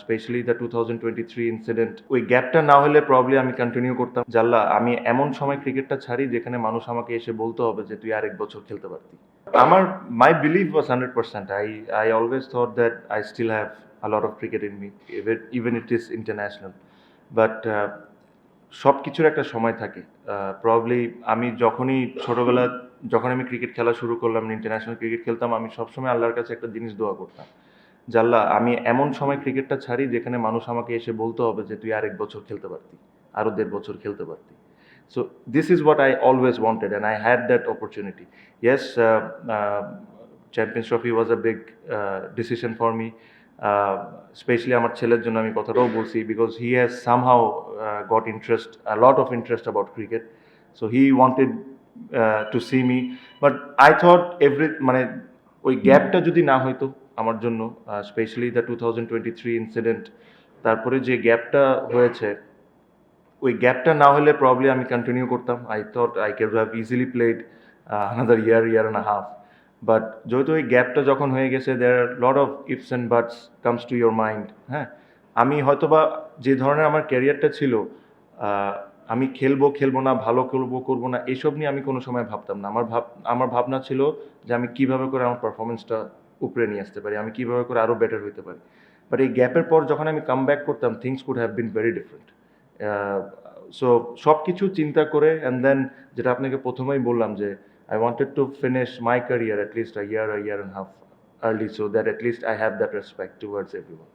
Specially the 2023 incident. ওই গ্যাপটা না হলে প্রবলি আমি কন্টিনিউ করতাম। জাল্লা আমি এমন সময় ক্রিকেটটা ছাড়ি যেখানে মানুষ আমাকে এসে বলতে হবে যে তুই আরেক বছর খেলতে পারতি। আমার মাই believe was 100%। I always thought that I still have a lot of cricket in me, even it is international. But সব কিছুর একটা সময় থাকে। প্রবাবলি আমি যখনই ছোটবেলা যখন আমি ক্রিকেট খেলা শুরু করলাম, ইন্টারন্যাশনাল ক্রিকেট খেলতাম, আমি সবসময় আল্লাহর কাছে একটা জিনিস দোয়া করতাম, জাল্লা আমি এমন সময় ক্রিকেটটা ছাড়ি যেখানে মানুষ আমাকে এসে বলতে হবে যে তুই আরেক বছর খেলতে পারতি, আরো 1.5 বছর খেলতে পারতি। So this is what I always wanted, and I had that opportunity. Yes, Champions Trophy was a big decision for me. Especially আমার ছেলের জন্য আমি কথাটাও বলছি, because he has somehow got interest, a lot of interest about cricket. So he wanted to see me, but I thought মানে ওই গ্যাপটা যদি না হইতো আমার জন্য, স্পেশালি দ্য 2023 ইনসিডেন্ট, তারপরে যে গ্যাপটা হয়েছে, ওই গ্যাপটা না হলে প্রবলি আমি কন্টিনিউ করতাম। I thought I could have easily played another year and a half. But যেহেতু ওই গ্যাপটা যখন হয়ে গেছে, there are lot of ifs and buts comes to your mind. হ্যাঁ, আমি হয়তোবা যে ধরনের আমার ক্যারিয়ারটা ছিল, আমি খেলবো না, ভালো করবো না, এসব নিয়ে আমি কোনো সময় ভাবতাম না। আমার ভাবনা ছিল যে আমি কীভাবে করে আমার পারফরমেন্সটা উপরে নিয়ে আসতে পারি, আমি কীভাবে করে আরও বেটার হতে পারি। বাট এই গ্যাপের পর যখন আমি কাম ব্যাক করতাম, things could have been very different. So সব কিছু চিন্তা করে, অ্যান্ড দেন যেটা আপনাকে প্রথমেই বললাম যে I wanted to finish my career at least a year and half early, so that at least I have that respect towards everyone.